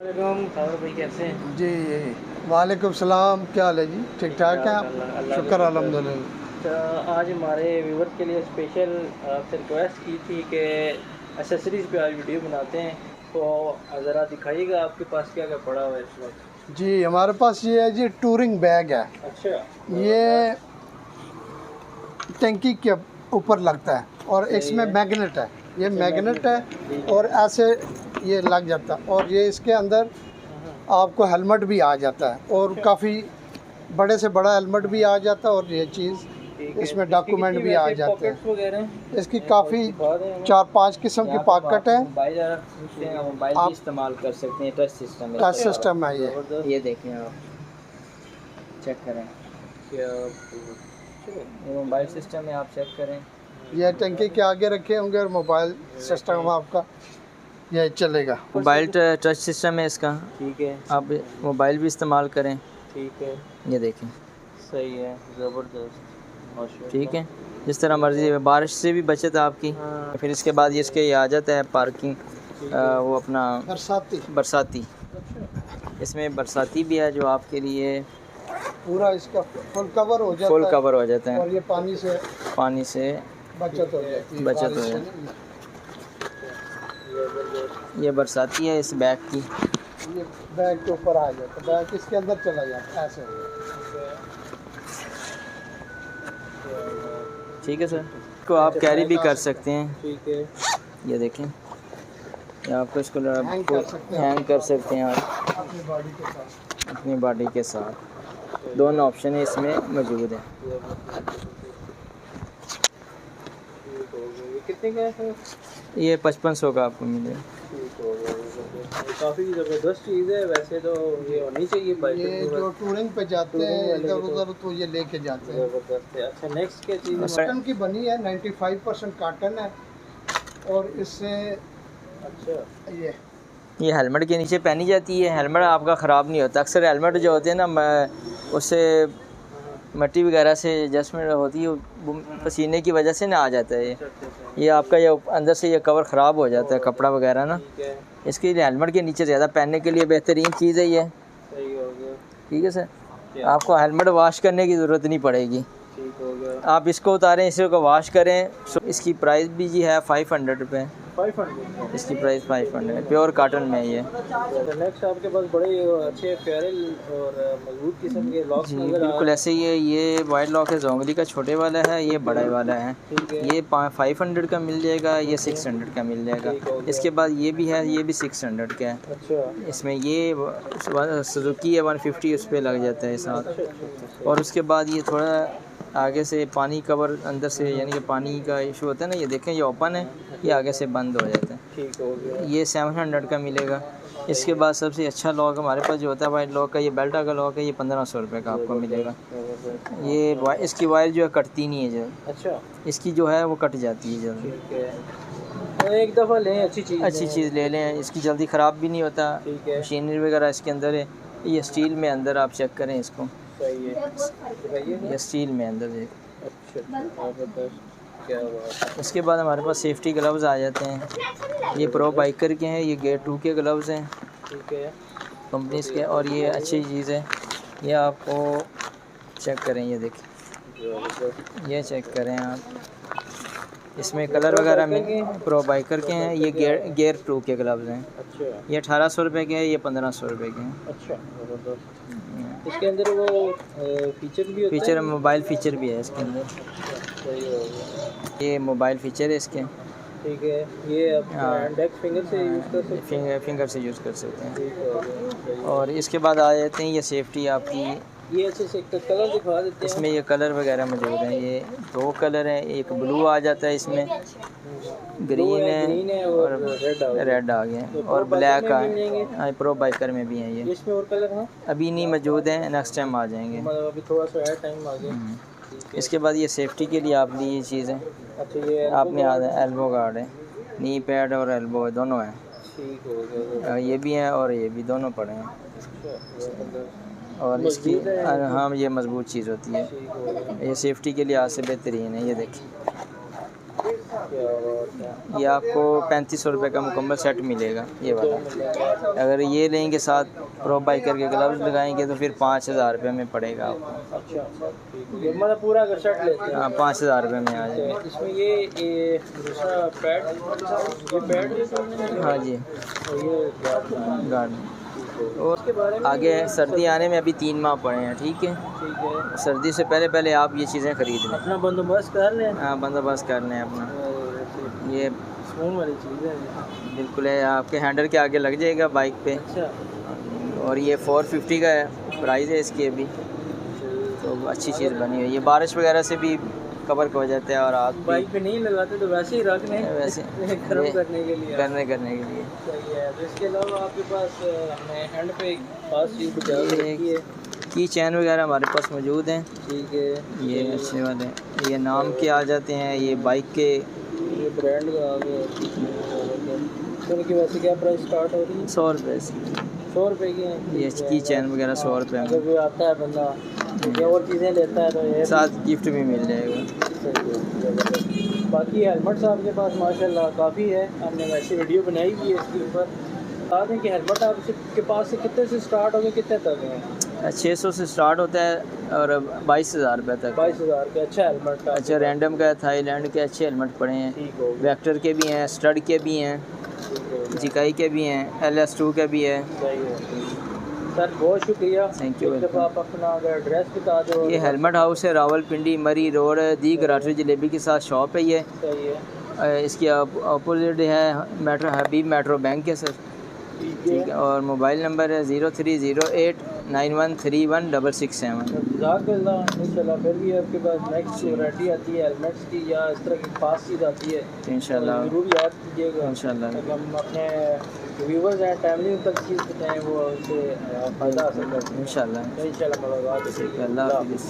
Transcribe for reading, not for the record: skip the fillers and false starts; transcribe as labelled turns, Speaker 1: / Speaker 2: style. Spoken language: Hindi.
Speaker 1: भाई कैसे हैं?
Speaker 2: जी वालेकुम सलाम। क्या हाल है जी? ठीक ठाक हैं आप? शुक्र अल्हम्दुलिल्लाह।
Speaker 1: तो आज हमारे व्यूवर के लिए स्पेशल आपसे रिक्वेस्ट की थी कि एसेसरीज़ पे आज वीडियो बनाते हैं, तो ज़रा दिखाइएगा आपके पास क्या क्या पड़ा हुआ है इस वक्त।
Speaker 2: जी हमारे पास ये है जी, टूरिंग बैग है।
Speaker 1: अच्छा,
Speaker 2: ये टंकी के ऊपर लगता है और
Speaker 1: सही
Speaker 2: इसमें
Speaker 1: है।
Speaker 2: मैग्नेट है। ये
Speaker 1: अच्छा,
Speaker 2: मैग्नेट है
Speaker 1: ठीक
Speaker 2: और
Speaker 1: है।
Speaker 2: ऐसे ये लग जाता है और ये इसके अंदर आपको हेलमेट भी आ जाता है और
Speaker 1: अच्छा,
Speaker 2: काफ़ी बड़े से बड़ा हेलमेट भी आ जाता है और ये चीज़
Speaker 1: ठीक है।
Speaker 2: इसमें
Speaker 1: इसकी
Speaker 2: डॉक्यूमेंट
Speaker 1: कितनी
Speaker 2: भी आ
Speaker 1: वैसे
Speaker 2: जाते
Speaker 1: पॉकेट्स
Speaker 2: हैं।
Speaker 1: वगैरह हैं?
Speaker 2: इसकी काफ़ी
Speaker 1: दिखा दें हमें।
Speaker 2: 4-5 किस्म की
Speaker 1: यहाँ पर
Speaker 2: पॉकेट
Speaker 1: आप
Speaker 2: है।
Speaker 1: मोबाइल ज़रा पूछते हैं, मोबाइल भी
Speaker 2: आप
Speaker 1: इस्तेमाल कर सकते हैं, टच सिस्टम है
Speaker 2: टच
Speaker 1: इसका सारा।
Speaker 2: सिस्टम है ये।
Speaker 1: ज़बरदस्त। ये देखें आप, चेक करें क्या ये मोबाइल सिस्टम है, आप चेक करें।
Speaker 2: ये टंकी के आगे रखे होंगे और मोबाइल सिस्टम आपका ये चलेगा।
Speaker 3: मोबाइल टच सिस्टम है इसका,
Speaker 1: ठीक है,
Speaker 3: आप मोबाइल भी इस्तेमाल करें।
Speaker 1: ठीक है,
Speaker 3: ये देखें,
Speaker 1: सही है, ज़बरदस्त, माशाल्लाह।
Speaker 3: ठीक है, जिस तरह मर्जी है, बारिश से भी बचत है आपकी।
Speaker 1: हाँ,
Speaker 3: फिर इसके बाद ये इसके आ जाता है पार्किंग,
Speaker 1: ठीक है।
Speaker 3: वो अपना
Speaker 2: बरसाती
Speaker 3: बरसाती,
Speaker 1: अच्छा,
Speaker 3: इसमें बरसाती भी है जो आपके लिए
Speaker 2: पूरा इसका फुल कवर हो जाता
Speaker 3: फुल
Speaker 2: है
Speaker 3: कवर हो जाता
Speaker 2: और
Speaker 3: है,
Speaker 2: ये
Speaker 3: पानी से
Speaker 2: बचत हो जाती है।
Speaker 3: बचत हो
Speaker 2: बारिश से
Speaker 3: जाए।
Speaker 2: नहीं।
Speaker 1: ज़बरदस्त।
Speaker 3: ये बरसाती है इस बैग की।
Speaker 2: ये बैग के ऊपर आ जाता है, बैग इसके अंदर चला जाता है ऐसे।
Speaker 3: ठीक है सर, इसको आप कैरी भी कर सकते हैं।
Speaker 1: ठीक है,
Speaker 3: ये देखें, ये आपको इसको
Speaker 2: हैंग कर सकते हैं
Speaker 3: हैंग कर सकते हैं आप
Speaker 2: अपनी बॉडी के साथ।
Speaker 3: अपनी बॉडी के साथ। दोनों ऑप्शन है इसमें मौजूद है।
Speaker 1: ठीक हो गया। ये कितने का है सर?
Speaker 3: ये 5500 का आपको मिलेगा।
Speaker 1: ठीक हो गया, ज़बरदस्त। काफ़ी ज़बरदस्त चीज़ है वैसे तो, ये होनी चाहिए बाइक
Speaker 2: ये जो टूरिंग पे जाते हैं इधर उधर तो ये लेके जाते हैं।
Speaker 1: ज़बरदस्त है। अच्छा, नेक्स्ट क्या चीज़ है?
Speaker 2: कॉटन की बनी है, 95% कॉटन है और इससे
Speaker 1: अच्छा,
Speaker 2: ये
Speaker 3: हेलमेट के नीचे पहनी जाती है, हेलमेट आपका ख़राब नहीं होता। अक्सर हेलमेट जो होते हैं ना, उससे मिट्टी वगैरह से एडजस्टमेंट होती है, वो पसीने की वजह से ना आ जाता है। ये आपका ये अंदर से ये कवर ख़राब हो जाता है, कपड़ा वगैरह ना।
Speaker 1: ठीक है,
Speaker 3: इसके लिए हेलमेट के नीचे ज़्यादा पहनने के लिए बेहतरीन चीज़ है ये।
Speaker 1: सही हो गया,
Speaker 3: ठीक है सर, आपको हेलमेट वॉश करने की ज़रूरत नहीं पड़ेगी।
Speaker 1: ठीक हो गया।
Speaker 3: आप इसको उतारें, इसको वॉश करें। इसकी प्राइस भी जी है 500 रुपये।
Speaker 1: 500।
Speaker 3: इसकी प्राइस 500, प्योर कॉटन में है ये।
Speaker 1: तो नेक्स्ट आपके पास बड़े अच्छे प्यारे और मजबूत किस्म के लॉक्स
Speaker 3: जी
Speaker 1: नज़र आ
Speaker 3: बिल्कुल ऐसे ही है। ये वाइट लॉक है, जोंगली का छोटे वाला है, ये बड़े वाला है।
Speaker 1: ठीक है,
Speaker 3: ये 500 का मिल जाएगा, ये 600 का मिल जाएगा।
Speaker 1: ठीक हो गया।
Speaker 3: इसके बाद ये भी है, ये भी 600 का है।
Speaker 1: अच्छा,
Speaker 3: इसमें ये सुजुकी है 150, उस पर लग जाता है साथ।
Speaker 1: अच्छा, अच्छा,
Speaker 3: और उसके बाद ये थोड़ा आगे से पानी कवर अंदर से, यानी कि पानी का इशू होता है ना, ये देखें ये ओपन है, ये आगे से बंद हो जाता है।
Speaker 1: ठीक हो गया।
Speaker 3: ये 700 का मिलेगा। इसके बाद सबसे अच्छा लॉक हमारे पास जो होता है वाइट लॉक का, ये बेल्टा का लॉक है, ये 1500 रुपये का आपको मिलेगा। ये इसकी वायर जो है कटती नहीं है जल्द,
Speaker 1: अच्छा,
Speaker 3: इसकी जो है वो कट जाती है जल्दी।
Speaker 1: ठीक है, तो एक दफ़ा लें, अच्छी चीज़
Speaker 3: ले लें, इसकी जल्दी ख़राब भी नहीं होता।
Speaker 1: ठीक है,
Speaker 3: मशीनरी वगैरह इसके अंदर है। ये स्टील में अंदर आप चेक करें इसको,
Speaker 1: सही है, दिखाइए।
Speaker 3: ये स्टील में अंदर देख।
Speaker 1: अच्छा, ज़बरदस्त, क्या बात है।
Speaker 3: उसके बाद हमारे पास सेफ्टी ग्लव्स आ जाते हैं। ये प्रो बाइकर के हैं, ये गेट 2 के ग्लव्स हैं
Speaker 1: ठीक है,
Speaker 3: कंपनीज के, और ये अच्छी चीज़ है। ये आपको चेक करें, ये देखिए,
Speaker 1: ज़बरदस्त।
Speaker 3: ये चेक करें आप, इसमें कलर वगैरह में प्रो बाइकर के हैं। ये गेयर 2 के ग्लव्स हैं।
Speaker 1: अच्छा,
Speaker 3: ये 1800 रुपये के हैं, ये 1500 रुपये के हैं।
Speaker 1: अच्छा, ज़बरदस्त। इसके अंदर वो फीचर भी होता
Speaker 3: फीचर
Speaker 1: है?
Speaker 3: मोबाइल फीचर भी है इसके अंदर।
Speaker 1: सही हो गया,
Speaker 3: ये मोबाइल फीचर है इसके।
Speaker 1: ठीक है। ये आप
Speaker 3: हाँ।
Speaker 1: इंडेक्स फिंगर से यूज़ कर सकते हैं?
Speaker 3: फिंगर से यूज़ कर सकते हैं।
Speaker 1: ठीक हो गया, सही है।
Speaker 3: और इसके बाद आ जाते हैं ये सेफ्टी आपकी।
Speaker 1: ये अच्छे से कलर दिखा देते हैं।
Speaker 3: इसमें ये कलर वगैरह मौजूद हैं। ये 2 कलर हैं, एक ब्लू आ जाता है इसमें, ग्रीन है
Speaker 1: और
Speaker 3: और
Speaker 1: रेड आ गया।
Speaker 3: रेड आ गया,
Speaker 1: तो
Speaker 3: और
Speaker 1: प्रो
Speaker 3: ब्लैक
Speaker 1: बाइकर
Speaker 3: आ
Speaker 1: में भी मिलेंगे?
Speaker 3: हाँ, प्रो बाइकर में भी हैं ये।
Speaker 1: इसमें और कलर हैं?
Speaker 3: अभी नहीं मौजूद हैं, नेक्स्ट टाइम आ जाएंगे।
Speaker 1: मतलब अभी थोड़ा सा है टाइम आगे। ठीक है।
Speaker 3: इसके बाद ये सेफ्टी के लिए आप लिए ये चीज़ है,
Speaker 1: अच्छा, ये
Speaker 3: आपने एल्बो गार्ड है, नी पैड और एल्बो दोनों हैं।
Speaker 1: ठीक हो गया।
Speaker 3: ये भी हैं और ये भी, दोनों पड़े हैं।
Speaker 1: अच्छा, ज़बरदस्त।
Speaker 3: और इसकी
Speaker 1: मजबूत है?
Speaker 3: हाँ, ये मजबूत चीज़ होती है।
Speaker 1: ठीक हो गया।
Speaker 3: ये सेफ्टी के लिए आज से बेहतरीन है। ये देखिए,
Speaker 1: क्या बात है।
Speaker 3: ये आपको 3500 रुपये का मुकम्मल सेट मिलेगा ये वाला। अगर ये लेंगे साथ प्रो बाइकर के ग्लव्स लगाएंगे तो फिर 5000 रुपये में पड़ेगा आपको।
Speaker 1: अच्छा ठीक है, ये मतलब पूरा अगर सेट लेते हैं
Speaker 3: हाँ 5000 रुपये में आ जाएगा।
Speaker 1: इसमें ये दूसरा पैड, ये पैड
Speaker 3: हाँ जी
Speaker 1: और ये
Speaker 3: गार्ड।
Speaker 1: और उसके बारे में
Speaker 3: आगे सर्दी आने में अभी 3 माह पड़े हैं, ठीक है।
Speaker 1: ठीक है,
Speaker 3: सर्दी से पहले पहले आप ये चीज़ें खरीद लें।
Speaker 1: अपना बंदोबस्त कर लें।
Speaker 3: हाँ बंदोबस्त कर लें अपना। ये
Speaker 1: सुकून वाली चीज़ है।
Speaker 3: बिल्कुल है, आपके हैंडल के आगे लग जाएगा बाइक पे।
Speaker 1: अच्छा
Speaker 3: और ये 450 का है प्राइस है इसकी अभी, तो अच्छी चीज़ बनी हुई है। बारिश वगैरह से भी कवर हो जाता है और आप
Speaker 1: बाइक पे नहीं लगाते तो वैसे ही रख लें,
Speaker 3: वैसे
Speaker 1: गर्म करने के लिए।
Speaker 3: करने के लिए
Speaker 1: सही है। तो इसके अलावा आपके पास हमने हैंड पे खास चीज़ बचा रखी है।
Speaker 3: की चैन वगैरह हमारे पास मौजूद हैं।
Speaker 1: ठीक है,
Speaker 3: ये अच्छे वाले, ये नाम के आ जाते हैं, ये बाइक के,
Speaker 1: ये ब्रांड का आ गया। तो इनकी वैसे क्या प्राइस स्टार्ट हो रही है?
Speaker 3: 100 रुपये से
Speaker 1: 100 रुपये की हैं।
Speaker 3: ये की चैन वगैरह 100 रुपये
Speaker 1: अगर
Speaker 3: में,
Speaker 1: कोई आता है बंदा ये और चीज़ें लेता है तो ये
Speaker 3: साथ गिफ्ट भी मिल जाएगा।
Speaker 1: सही है। बाकी हेलमेट्स आपके पास माशाल्लाह काफ़ी है, हमने वैसे वीडियो बनाई भी है इसके ऊपर। बता दें कि हेलमेट आपके पास से कितने से स्टार्ट हो गए, कितने तक हैं?
Speaker 3: 600 से स्टार्ट होता है और 22,000 रुपये तक।
Speaker 1: 22,000 के अच्छा हेलमेट का।
Speaker 3: अच्छा रैंडम का, थाईलैंड के अच्छे हेलमेट पड़े हैं।
Speaker 1: ठीक हो गया,
Speaker 3: वेक्टर के भी हैं, स्टड के भी हैं,
Speaker 1: ठीक हो गया।
Speaker 3: जिकाई के भी हैं, LS2 के भी है।
Speaker 1: सही है सर, बहुत शुक्रिया।
Speaker 3: Thank you,
Speaker 1: एक दफ़ा आप अपना अगर एड्रेस बता दो।
Speaker 3: ये हेलमेट हाउस है, रावलपिंडी मरी रोड, दी गराटरी जलेबी के साथ शॉप है ये।
Speaker 1: सही है,
Speaker 3: इसकी अपोजिट है मेट्रो हबीब मेट्रो बैंक है सर,
Speaker 1: ठीक
Speaker 3: ठीक है। और मोबाइल नंबर है 0308 9131
Speaker 1: जज़ाकल्लाह। इंशाल्लाह फिर भी आपके पास नेक्स्ट वैरायटी आती है हेलमेट्स की या इस तरह की खास चीज़ आती है
Speaker 3: तो इंशाल्लाह
Speaker 1: ज़रूर याद कीजिएगा।
Speaker 3: इंशाल्लाह
Speaker 1: ताकि हम अपने व्यूवर्स हैं फैमिली तक चीज़ बताएँ, वो उनसे फ़ायदा हासिल करते हैं।
Speaker 3: इंशाल्लाह।
Speaker 1: इंशाल्लाह मुलाकात होगी।
Speaker 3: अल्लाह हाफिज़।